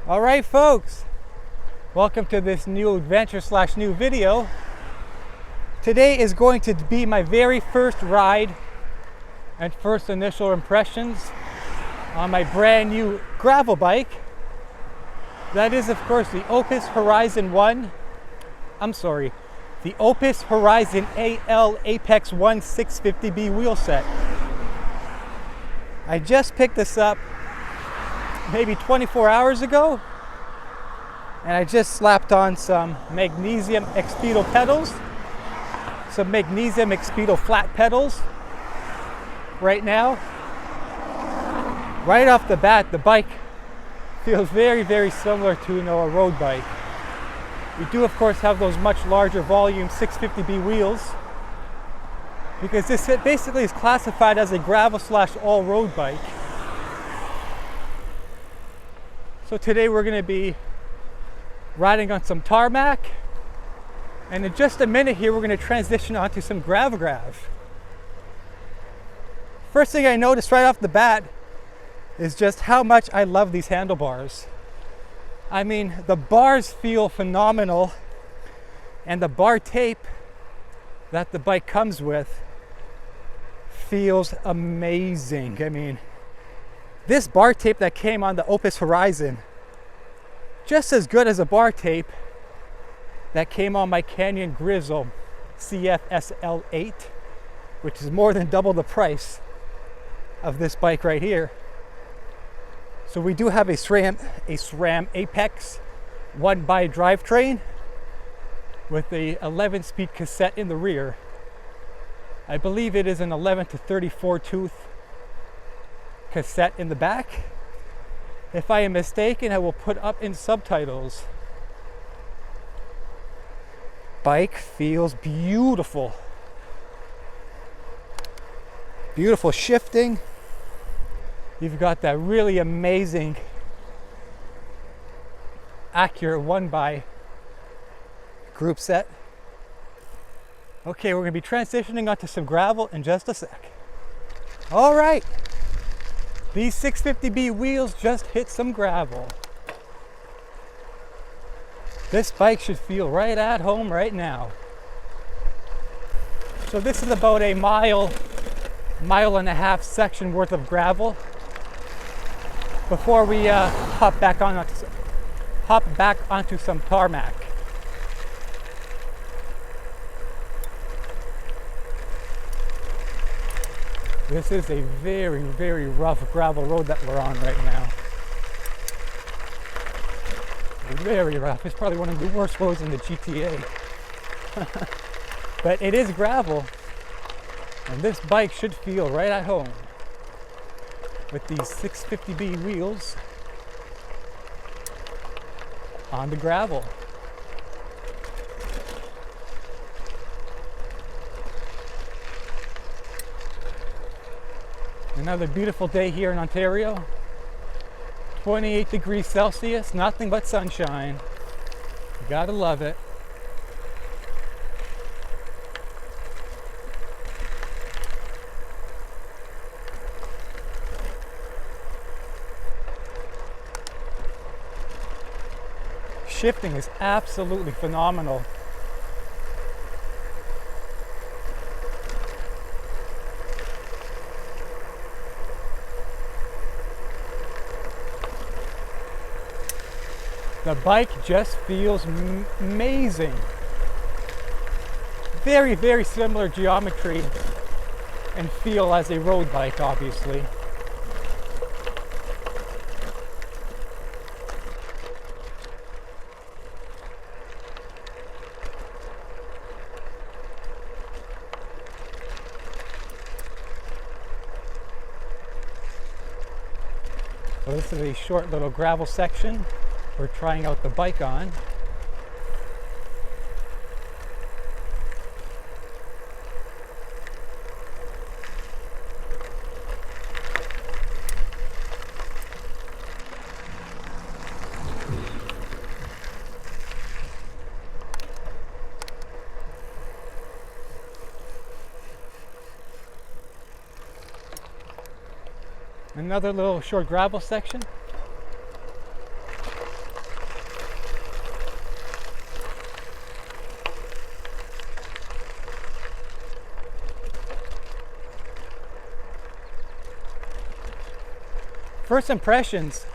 All right, folks, welcome to this new adventure / new video. Today is going to be my very first ride and first initial impressions on my brand new gravel bike. That is, of course, the Opus Horizon the Opus Horizon AL Apex 1 650B wheel set. I just picked this up maybe 24 hours ago, and I just slapped on some magnesium Expedo pedals, some magnesium Expedo flat pedals right now. Right off the bat, the bike feels very, very similar to a road bike. We do, of course, have those much larger volume 650B wheels, because this basically is classified as a gravel / all-road bike. So today we're going to be riding on some tarmac, and in just a minute here we're going to transition onto some grav. First thing I noticed right off the bat is just how much I love these handlebars. I mean, the bars feel phenomenal, and the bar tape that the bike comes with feels amazing. I mean, this bar tape that came on the Opus Horizon, just as good as a bar tape that came on my Canyon Grizzle CF-SL8, which is more than double the price of this bike right here. So we do have a SRAM Apex 1x drivetrain with a 11-speed cassette in the rear. I believe it is an 11 to 34 tooth cassette in the back. If I am mistaken, I will put up in subtitles. Bike feels beautiful. Beautiful shifting. You've got that really amazing accurate 1x group set. Okay, we're going to be transitioning onto some gravel in just a sec. All right. These 650B wheels just hit some gravel. This bike should feel right at home right now. So this is about a mile and a half section worth of gravel before we hop back onto some tarmac. This is a very, very rough gravel road that we're on right now. Very rough. It's probably one of the worst roads in the GTA. But it is gravel, and this bike should feel right at home with these 650B wheels on the gravel. Another beautiful day here in Ontario. 28 degrees Celsius, nothing but sunshine. You gotta love it. Shifting is absolutely phenomenal. The bike just feels amazing. Very, very similar geometry and feel as a road bike, obviously. So this is a short little gravel section we're trying out the bike on. Another little short gravel section. First impressions,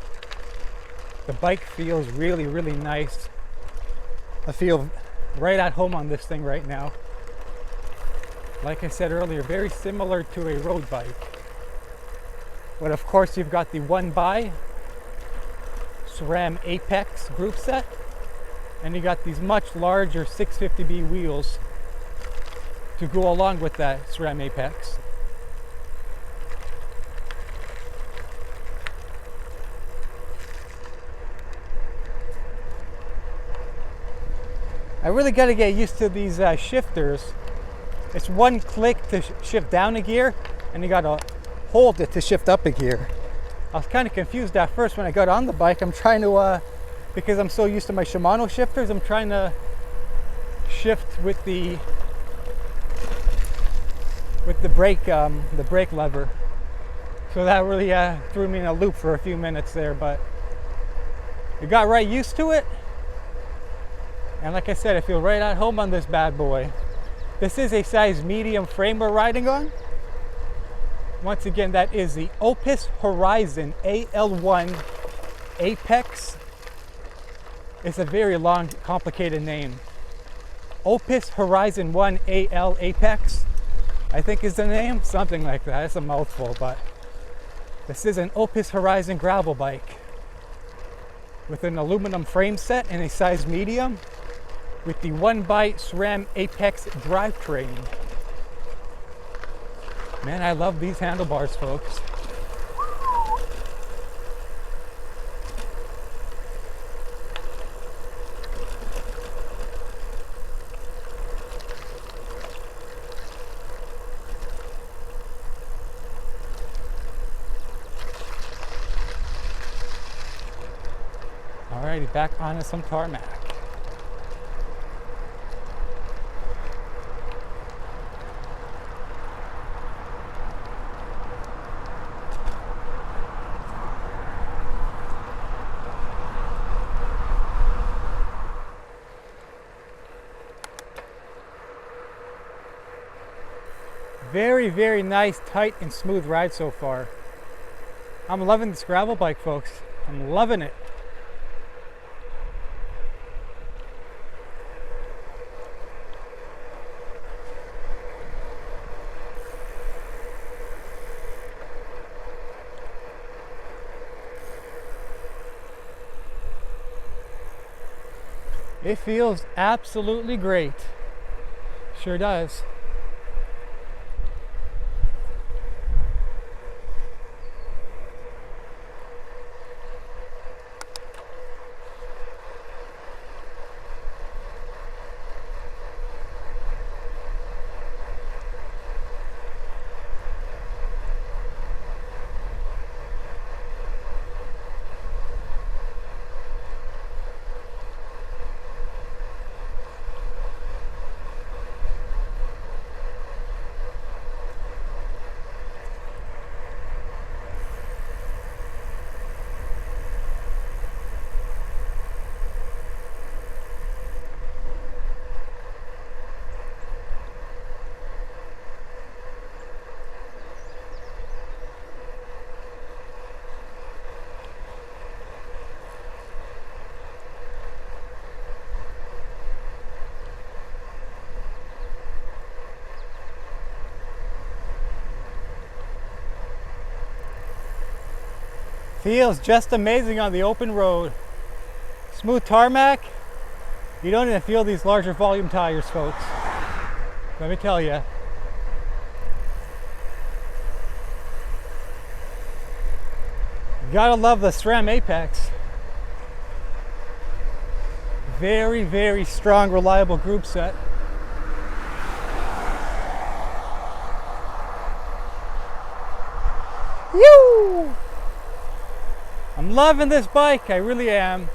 the bike feels really, really nice. I feel right at home on this thing right now. Like I said earlier, very similar to a road bike. But of course you've got the 1x SRAM Apex group set, and you got these much larger 650B wheels to go along with that SRAM Apex. I really got to get used to these shifters. It's one click to shift down a gear, and you got to hold it to shift up a gear. I was kind of confused at first when I got on the bike. I'm trying to, because I'm so used to my Shimano shifters, I'm trying to shift with the brake lever. So that really threw me in a loop for a few minutes there, but I got right used to it. And like I said, I feel right at home on this bad boy. This is a size medium frame we're riding on. Once again, that is the Opus HORIZON AL1 Apex. It's a very long, complicated name. Opus HORIZON 1 AL Apex, I think is the name, something like that. It's a mouthful, but this is an Opus HORIZON gravel bike with an aluminum frame set in a size medium, with the 1x SRAM Apex drivetrain. Man, I love these handlebars, folks. Alrighty, back onto some tarmac. Very, very nice, tight, and smooth ride so far. I'm loving this gravel bike, folks. I'm loving it. It feels absolutely great. Sure does. Feels just amazing on the open road. Smooth tarmac. You don't even feel these larger volume tires, folks. Let me tell you. You gotta love the SRAM Apex. Very, very strong, reliable group set. Woo! I'm loving this bike, I really am.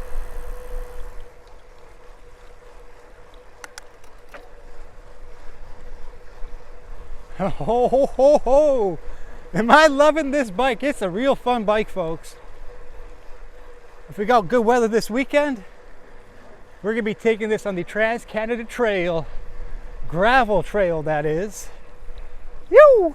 Ho ho ho ho! Am I loving this bike? It's a real fun bike, folks. If we got good weather this weekend, we're gonna be taking this on the Trans-Canada Trail, gravel trail that is. Yoo!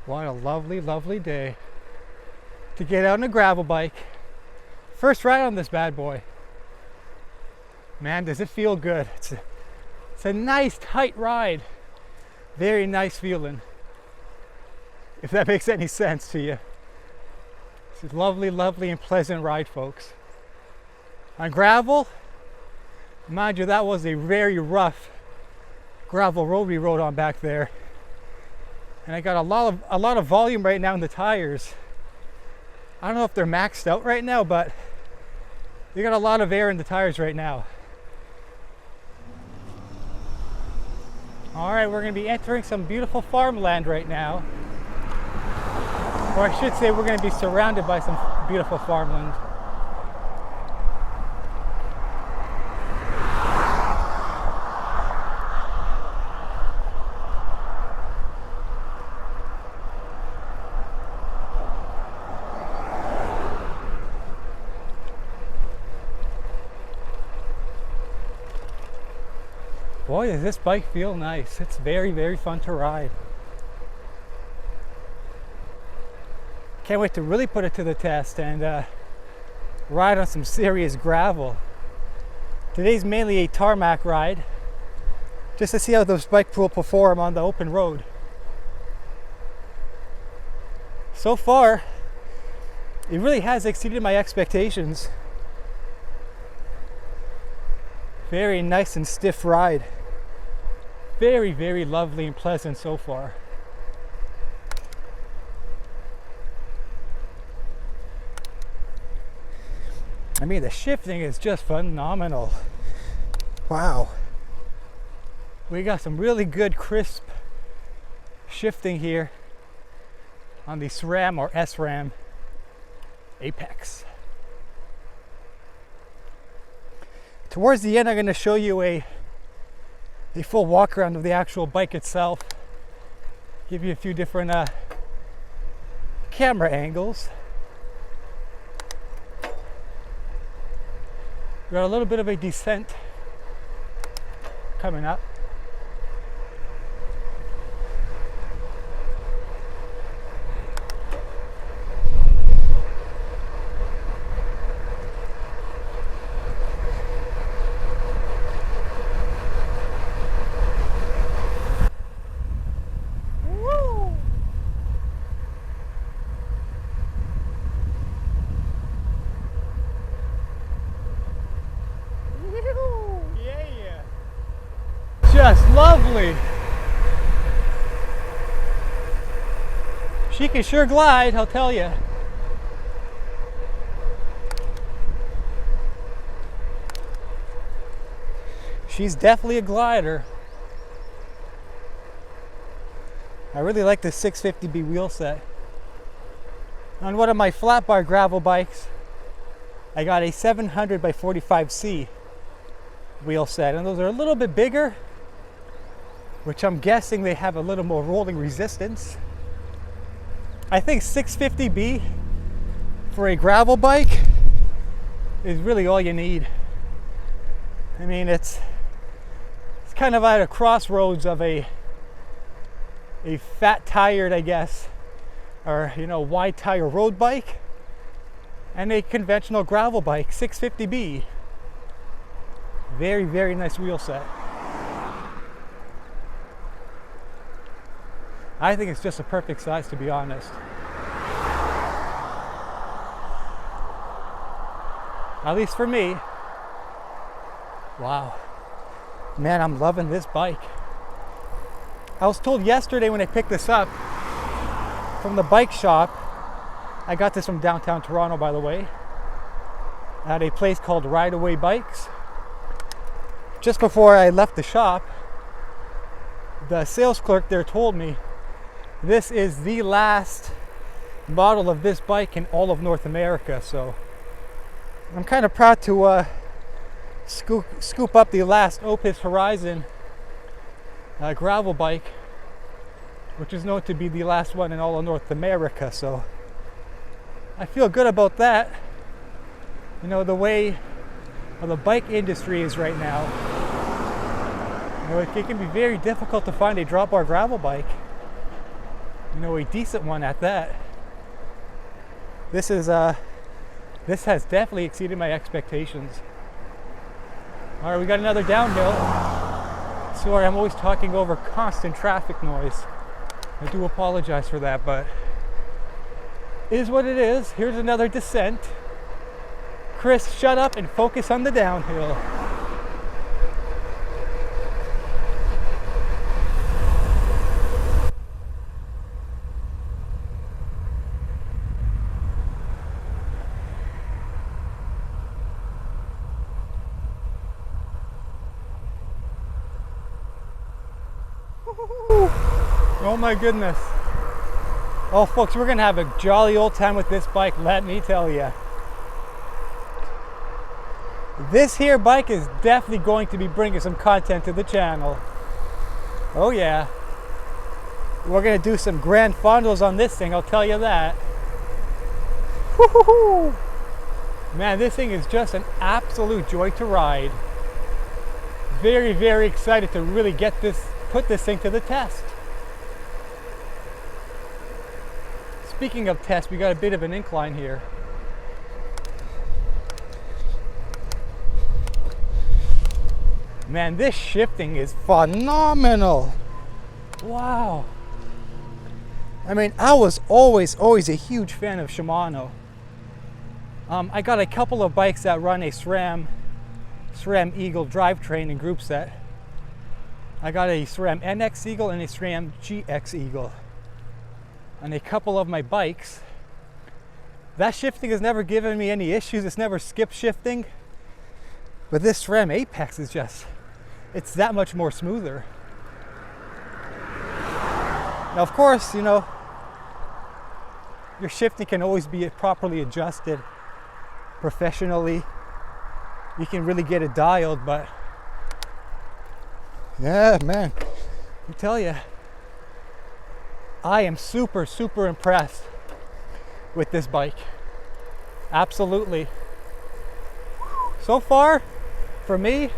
What a lovely, lovely day to get out on a gravel bike. First ride on this bad boy. Man, does it feel good. It's a nice, tight ride. Very nice feeling. If that makes any sense to you. It's a lovely, lovely and pleasant ride, folks. On gravel, mind you, that was a very rough gravel road we rode on back there. And I got a lot of volume right now in the tires. I don't know if they're maxed out right now, but they got a lot of air in the tires right now. All right, we're going to be entering some beautiful farmland right now. Or I should say we're going to be surrounded by some beautiful farmland. Boy, does this bike feel nice. It's very, very fun to ride. Can't wait to really put it to the test and ride on some serious gravel. Today's mainly a tarmac ride, just to see how this bike will perform on the open road. So far, it really has exceeded my expectations. Very nice and stiff ride. Very, very lovely and pleasant so far. I mean, the shifting is just phenomenal. Wow. We got some really good crisp shifting here on the SRAM or SRAM Apex. Towards the end, I'm going to show you a full walk around of the actual bike itself. Give you a few different camera angles. We got a little bit of a descent coming up. Just lovely. She can sure glide, I'll tell you. She's definitely a glider. I really like the 650B wheel set. On one of my flat bar gravel bikes, I got a 700 by 45C wheel set, and those are a little bit bigger, which I'm guessing they have a little more rolling resistance. I think 650B for a gravel bike is really all you need. I mean, it's kind of at a crossroads of a fat tired, I guess, or wide tire road bike and a conventional gravel bike, 650B. Very, very nice wheel set. I think it's just a perfect size, to be honest. At least for me. Wow. Man, I'm loving this bike. I was told yesterday when I picked this up from the bike shop, I got this from downtown Toronto, by the way, at a place called Ride Away Bikes. Just before I left the shop, the sales clerk there told me this is the last model of this bike in all of North America. So I'm kind of proud to scoop up the last Opus HORIZON gravel bike, which is known to be the last one in all of North America. So I feel good about that. The way the bike industry is right now, it can be very difficult to find a drop bar gravel bike. You know, a decent one at that. This has definitely exceeded my expectations. All right, we got another downhill. Sorry, I'm always talking over constant traffic noise. I do apologize for that, but it is what it is. Here's another descent. Chris, shut up and focus on the downhill. Oh my goodness. Oh folks, we're gonna have a jolly old time with this bike, let me tell you. This here bike is definitely going to be bringing some content to the channel. Oh yeah. We're gonna do some grand fondos on this thing, I'll tell you that. Woo-hoo-hoo. Man, this thing is just an absolute joy to ride. Very, very excited to really put this thing to the test. Speaking of test, we got a bit of an incline here. Man, this shifting is phenomenal. Wow. I mean, I was always a huge fan of Shimano. I got a couple of bikes that run a SRAM Eagle drivetrain and group set. I got a SRAM NX Eagle and a SRAM GX Eagle. On a couple of my bikes. That shifting has never given me any issues. It's never skipped shifting. But this SRAM Apex is just, it's that much more smoother. Now, of course, you know, your shifting can always be properly adjusted professionally. You can really get it dialed, but yeah, man, I tell you, I am super, super impressed with this bike. Absolutely. So far, for me,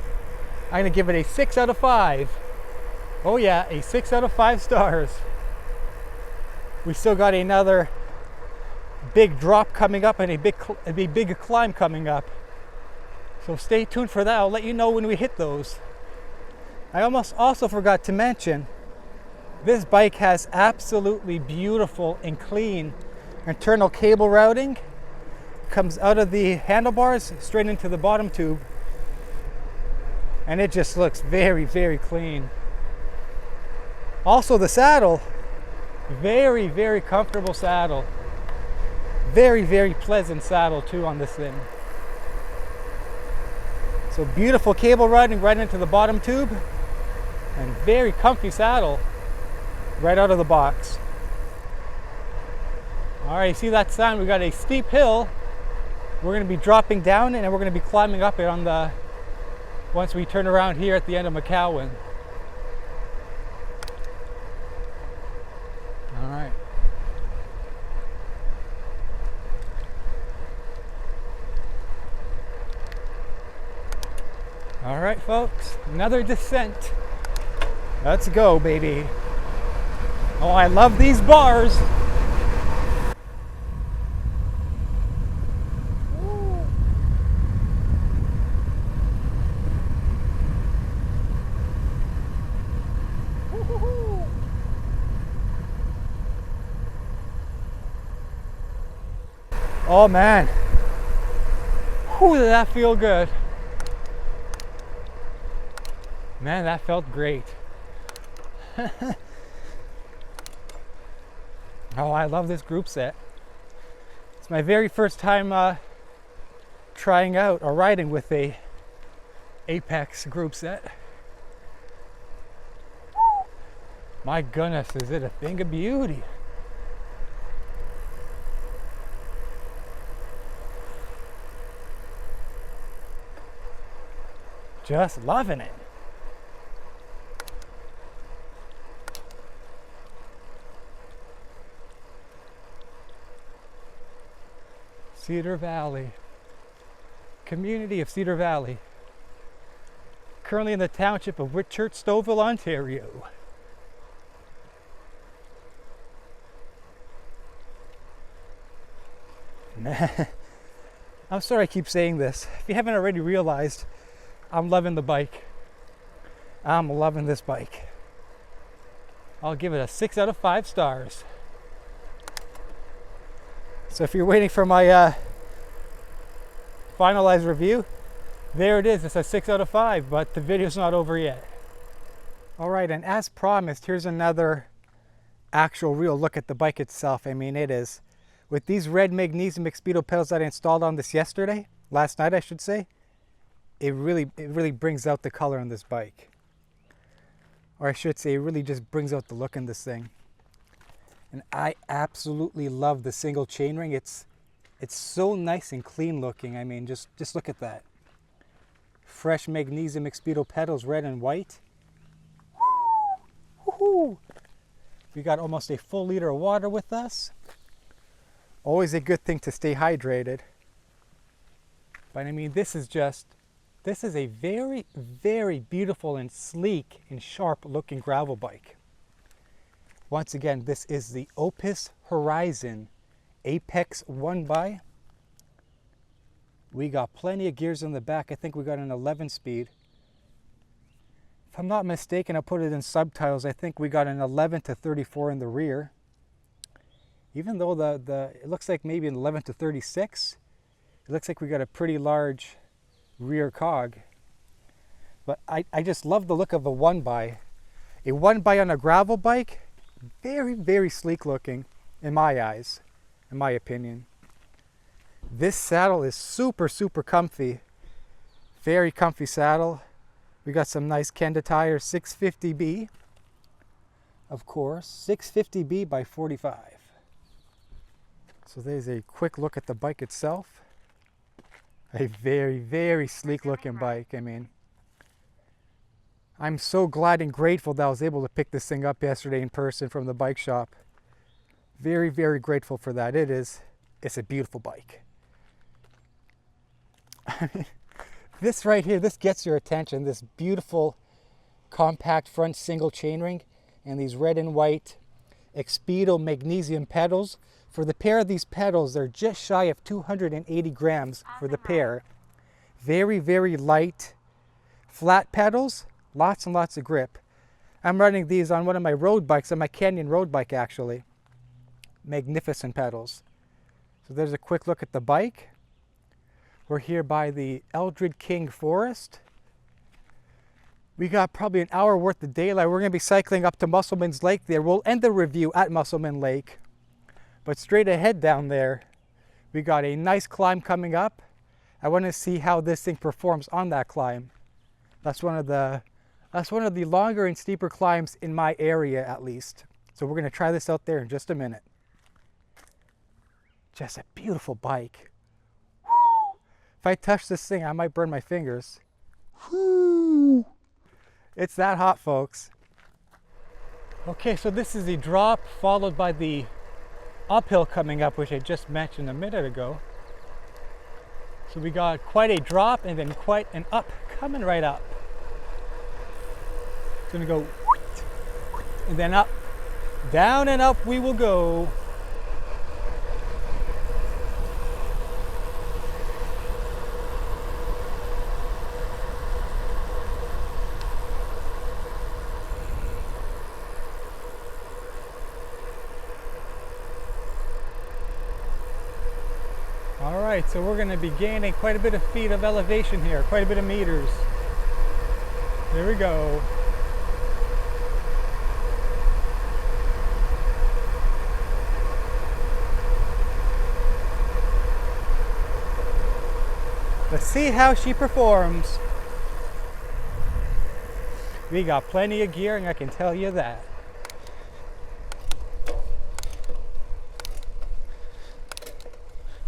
I'm gonna give it a 6 out of 5. Oh yeah, a 6 out of 5 stars. We still got another big drop coming up and a big climb coming up. So stay tuned for that. I'll let you know when we hit those. I almost also forgot to mention, this bike has absolutely beautiful and clean internal cable routing. Comes out of the handlebars straight into the bottom tube. And it just looks very, very clean. Also the saddle, very, very comfortable saddle. Very, very pleasant saddle too on this thing. So beautiful cable routing right into the bottom tube and very comfy saddle right out of the box. All right, see that sign? We got a steep hill. We're going to be dropping down and we're going to be climbing up it once we turn around here at the end of McCowan. All right. All right, folks, another descent. Let's go, baby. Oh, I love these bars. Oh man, whew, did that feel good. Man, that felt great. Oh, I love this group set. It's my very first time trying out or riding with a Apex group set. My goodness, is it a thing of beauty? Just loving it. Cedar Valley, community of Cedar Valley, currently in the township of Whitchurch, Stouffville, Ontario. I'm sorry I keep saying this. If you haven't already realized, I'm loving the bike. I'm loving this bike. I'll give it a 6 out of 5 stars. So if you're waiting for my finalized review, there it is. It's a 6 out of 5, but the video's not over yet. All right, and as promised, here's another actual real look at the bike itself. I mean, it is, with these red magnesium Expedo pedals that I installed on this last night I should say, it really brings out the color on this bike. Or I should say, it really just brings out the look in this thing. And I absolutely love the single chainring. It's so nice and clean looking. I mean, just look at that. Fresh magnesium Expedo pedals, red and white. Woohoo! We got almost a full liter of water with us. Always a good thing to stay hydrated. But I mean, this is a very, very beautiful and sleek and sharp looking gravel bike. Once again, this is the Opus HORIZON APEX 1x. We got plenty of gears in the back. I think we got an 11 speed. If I'm not mistaken, I put it in subtitles. I think we got an 11 to 34 in the rear. Even though it looks like maybe an 11 to 36, it looks like we got a pretty large rear cog. But I just love the look of a 1x. A 1x on a gravel bike, very, very sleek looking in my eyes, in my opinion. This saddle is super, super comfy. Very comfy saddle. We got some nice Kenda tires, 650B, of course, 650B by 45. So there's a quick look at the bike itself. A very, very sleek looking bike. I mean, I'm so glad and grateful that I was able to pick this thing up yesterday in person from the bike shop. Very, very grateful for that. It's a beautiful bike. This right here, this gets your attention. This beautiful compact front single chainring and these red and white Expedo magnesium pedals. For the pair of these pedals, they're just shy of 280 grams for the pair. Very, very light, flat pedals, lots and lots of grip. I'm running these on one of my road bikes, on my Canyon road bike actually. Magnificent pedals. So there's a quick look at the bike. We're here by the Eldred King Forest. We got probably an hour worth of daylight. We're going to be cycling up to Musselman's Lake there. We'll end the review at Musselman Lake. But straight ahead down there, we got a nice climb coming up. I want to see how this thing performs on that climb. That's one of the longer and steeper climbs in my area at least. So we're going to try this out there in just a minute. Just a beautiful bike. If I touch this thing, I might burn my fingers. Whoo! It's that hot, folks. Okay, so this is the drop followed by the uphill coming up, which I just mentioned a minute ago. So we got quite a drop and then quite an up coming right up. It's gonna go and then up, down and up we will go. All right, so we're going to be gaining quite a bit of feet of elevation here, quite a bit of meters. There we go. Let's see how she performs. We got plenty of gearing, I can tell you that.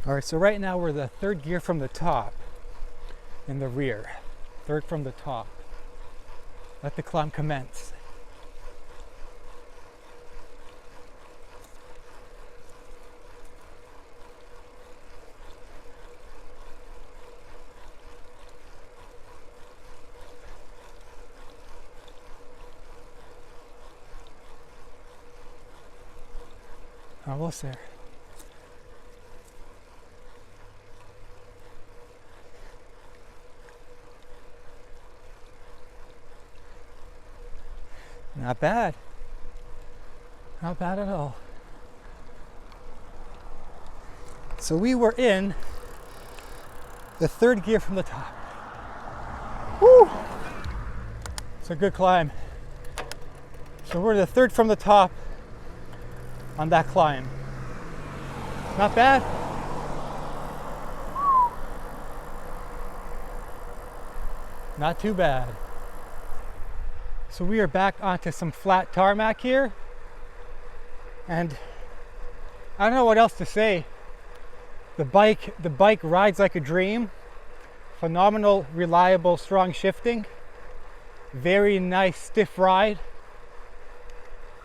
All right, so right now we're the third gear from the top in the rear. Third from the top. Let the climb commence. Almost there. Not bad. Not bad at all. So we were in the third gear from the top. Woo! It's a good climb. So we're the third from the top on that climb. Not bad. Not too bad. So we are back onto some flat tarmac here. And I don't know what else to say. The bike rides like a dream. Phenomenal, reliable, strong shifting. Very nice, stiff ride.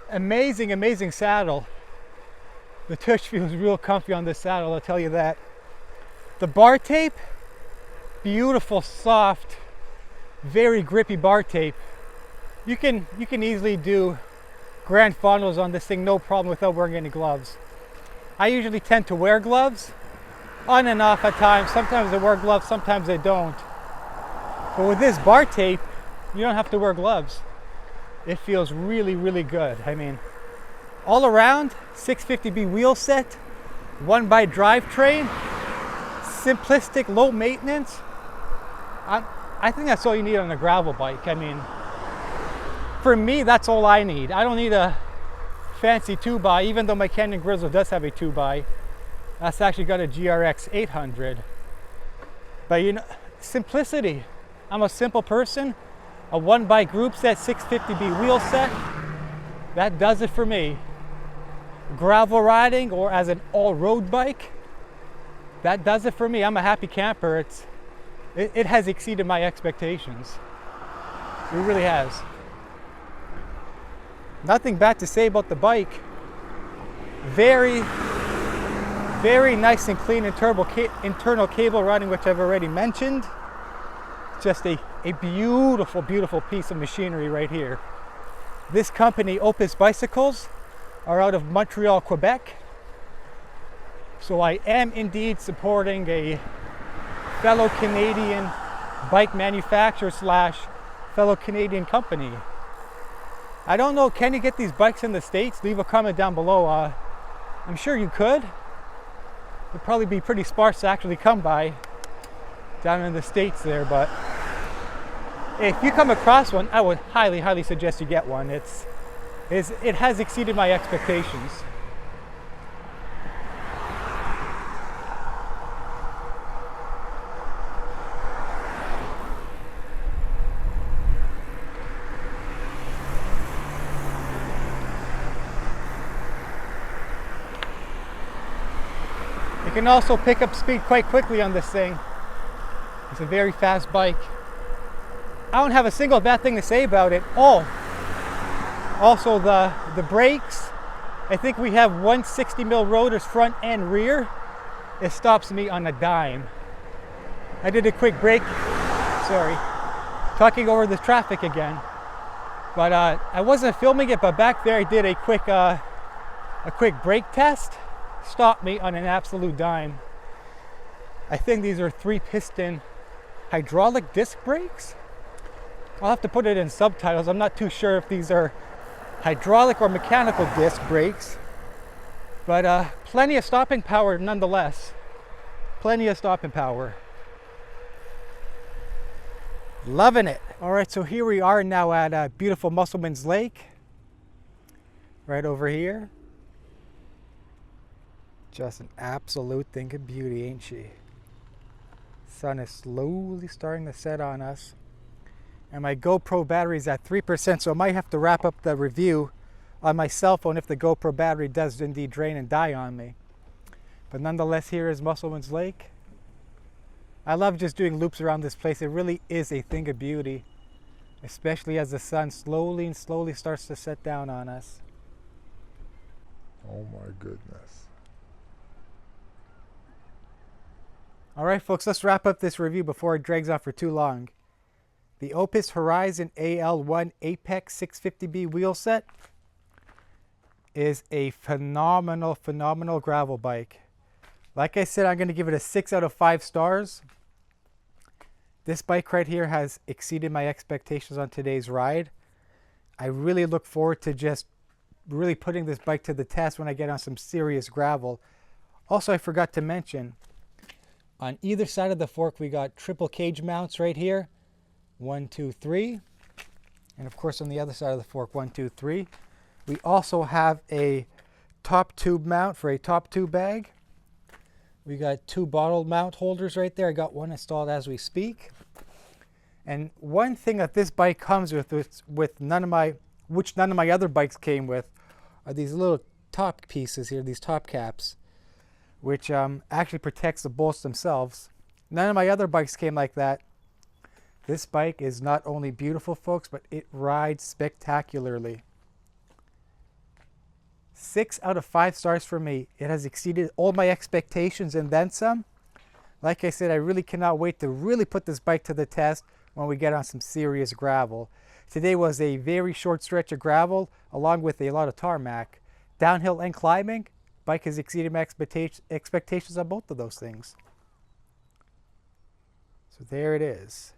Amazing, amazing saddle. The tush feels real comfy on this saddle, I'll tell you that. The bar tape, beautiful, soft, very grippy bar tape. You can easily do grand fondos on this thing, no problem, without wearing any gloves. I usually tend to wear gloves, on and off at times. Sometimes I wear gloves, sometimes I don't. But with this bar tape, you don't have to wear gloves. It feels really, really good. I mean, all around, 650B wheel set, 1x drivetrain, simplistic, low maintenance. I think that's all you need on a gravel bike. I mean, for me, that's all I need. I don't need a fancy 2x, even though my Canyon Grizzle does have a 2x. That's actually got a GRX 800. But you know, simplicity. I'm a simple person. A 1x group set, 650B wheel set, that does it for me. Gravel riding or as an all-road bike, that does it for me. I'm a happy camper. It has exceeded my expectations. It really has. Nothing bad to say about the bike. Very, very nice and clean internal cable routing, which I've already mentioned. Just a beautiful, beautiful piece of machinery right here. This company, Opus Bicycles, are out of Montreal, Quebec. So I am indeed supporting a fellow Canadian bike manufacturer slash fellow Canadian company. I don't know, can you get these bikes in the States? Leave a comment down below. I'm sure you could. It'd probably be pretty sparse to actually come by down in the States there, but if you come across one, I would highly, highly suggest you get one. It has exceeded my expectations. You can also pick up speed quite quickly on this thing. It's a very fast bike. I don't have a single bad thing to say about it. Oh, also the brakes. I think we have 160mm rotors front and rear. It stops me on a dime. I did a quick brake. Sorry, talking over the traffic again. But I wasn't filming it, but back there I did a quick brake test. Stopped me on an absolute dime. I think these are 3-piston hydraulic disc brakes. I'll have to put it in subtitles. I'm not too sure if these are hydraulic or mechanical disc brakes, but plenty of stopping power nonetheless. Plenty of stopping power. Loving it. All right, so here we are now at beautiful Musselman's Lake, right over here. Just an absolute thing of beauty, ain't she? Sun is slowly starting to set on us. And my GoPro battery is at 3%, so I might have to wrap up the review on my cell phone if the GoPro battery does indeed drain and die on me. But nonetheless, here is Musselman's Lake. I love just doing loops around this place. It really is a thing of beauty, especially as the sun slowly and slowly starts to set down on us. Oh my goodness. All right, folks, let's wrap up this review before it drags on for too long. The Opus Horizon AL1 Apex 650B wheel set is a phenomenal, phenomenal gravel bike. Like I said, I'm going to give it a 6 out of 5 stars. This bike right here has exceeded my expectations on today's ride. I really look forward to just really putting this bike to the test when I get on some serious gravel. Also, I forgot to mention, on either side of the fork we got triple cage mounts right here. 1, 2, 3. And of course on the other side of the fork, 1, 2, 3. We also have a top tube mount for a top tube bag. We got 2 bottle mount holders right there. I got one installed as we speak. And one thing that this bike comes with which none of my other bikes came with, are these little top pieces here, these top caps, which actually protects the bolts themselves. None of my other bikes came like that. This bike is not only beautiful, folks, but it rides spectacularly. 6 out of 5 stars for me. It has exceeded all my expectations and then some. Like I said, I really cannot wait to really put this bike to the test when we get on some serious gravel. Today was a very short stretch of gravel along with a lot of tarmac. Downhill and climbing, bike has exceeded my expectations on both of those things. So there it is.